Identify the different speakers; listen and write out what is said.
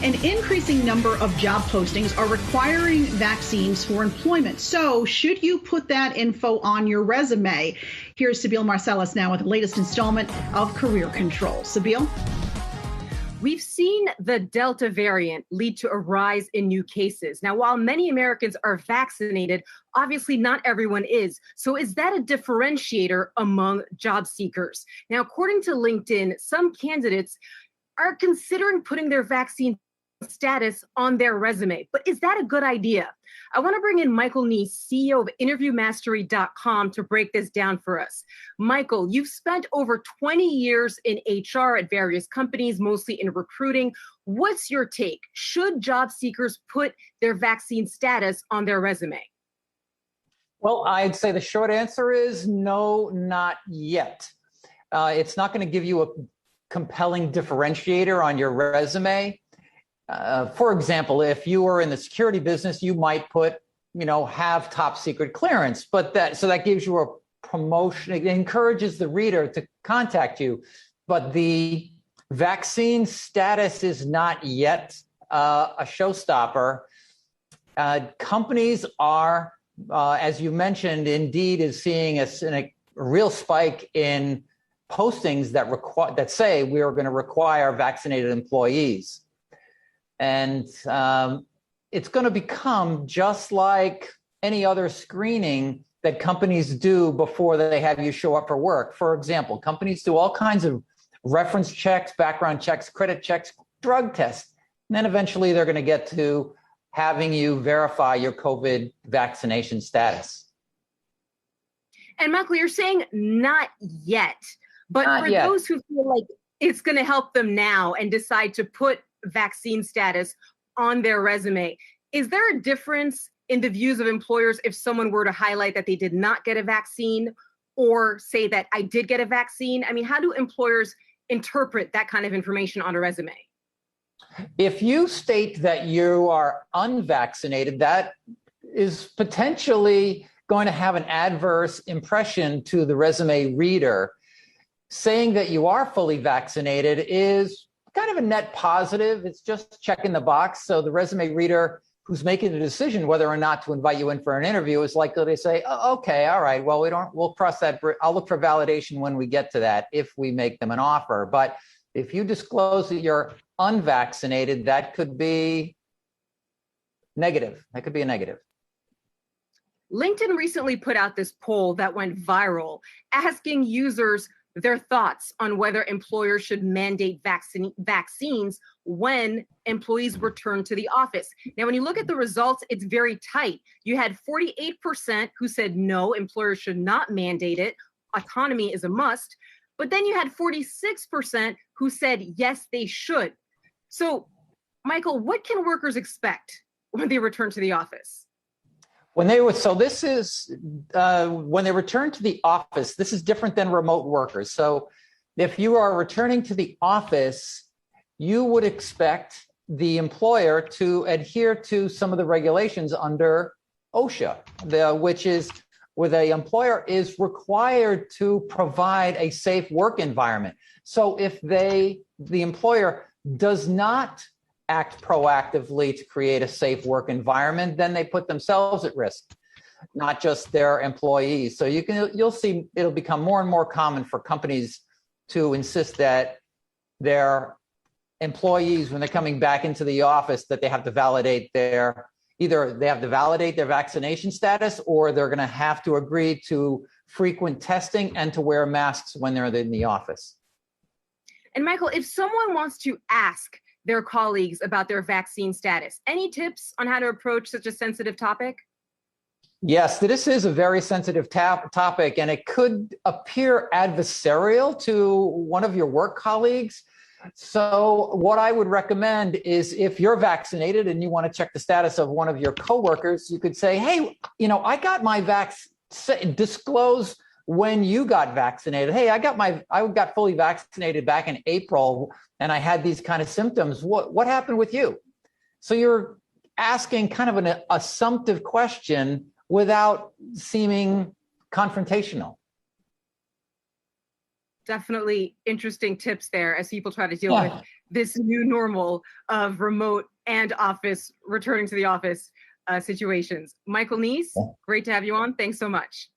Speaker 1: An increasing number of job postings are requiring vaccines for employment. So should you put that info on your resume? Here's Sabeel Marcellus now with the latest installment of Career Control. Sabeel?
Speaker 2: We've seen the Delta variant lead to a rise in new cases. Now, while many Americans are vaccinated, obviously not everyone is. So is that a differentiator among job seekers? Now, according to LinkedIn, some candidates are considering putting their vaccine status on their resume. But is that a good idea? I want to bring in Michael Neese, CEO of InterviewMastery.com, to break this down for us. Michael, you've spent over 20 years in HR at various companies, mostly in recruiting. What's your take? Should job seekers put their vaccine status on their resume?
Speaker 3: Well, I'd say the short answer is no, not yet. It's not going to give you a compelling differentiator on your resume. For example, if you were in the security business, you might put, have top secret clearance, but that gives you a promotion. It encourages the reader to contact you, but the vaccine status is not yet a showstopper. Companies are, as you mentioned, Indeed is seeing a real spike in postings that say we are going to require vaccinated employees. And it's going to become just like any other screening that companies do before they have you show up for work. For example, companies do all kinds of reference checks, background checks, credit checks, drug tests. And then eventually they're going to get to having you verify your COVID vaccination status.
Speaker 2: And Michael, you're saying not yet, but for those who feel like it's going to help them now and decide to put vaccine status on their resume, is there a difference in the views of employers if someone were to highlight that they did not get a vaccine or say that I did get a vaccine? I mean, how do employers interpret that kind of information on a resume?
Speaker 3: If you state that you are unvaccinated, that is potentially going to have an adverse impression to the resume reader. Saying that you are fully vaccinated is kind of a net positive. It's just checking the box. So the resume reader who's making the decision whether or not to invite you in for an interview is likely to say, oh, okay, all right, well, we'll cross that bridge. I'll look for validation when we get to that if we make them an offer. But if you disclose that you're unvaccinated, that could be negative. That could be a negative.
Speaker 2: LinkedIn recently put out this poll that went viral, asking users their thoughts on whether employers should mandate vaccines when employees return to the office. Now, when you look at the results, it's very tight. You had 48% who said no, employers should not mandate it. Autonomy is a must. But then you had 46% who said yes, they should. So, Michael, what can workers expect when they return to the office?
Speaker 3: When they return to the office, this is different than remote workers. So if you are returning to the office, you would expect the employer to adhere to some of the regulations under OSHA, which is where the employer is required to provide a safe work environment. So if the employer does not act proactively to create a safe work environment, then they put themselves at risk, not just their employees. So you'll see it'll become more and more common for companies to insist that their employees, when they're coming back into the office, that they have to validate their vaccination status, or they're going to have to agree to frequent testing and to wear masks when they're in the office.
Speaker 2: And Michael, if someone wants to ask their colleagues about their vaccine status, any tips on how to approach such a sensitive topic?
Speaker 3: Yes, this is a very sensitive topic, and it could appear adversarial to one of your work colleagues. So what I would recommend is if you're vaccinated and you want to check the status of one of your coworkers, you could say, hey, I got my disclose when you got vaccinated. Hey, I got fully vaccinated back in April and I had these kind of symptoms. What happened with you? So you're asking kind of an assumptive question without seeming confrontational.
Speaker 2: Definitely interesting tips there as people try to deal with this new normal of remote and office, returning to the office situations. Michael Neese, great to have you on. Thanks so much.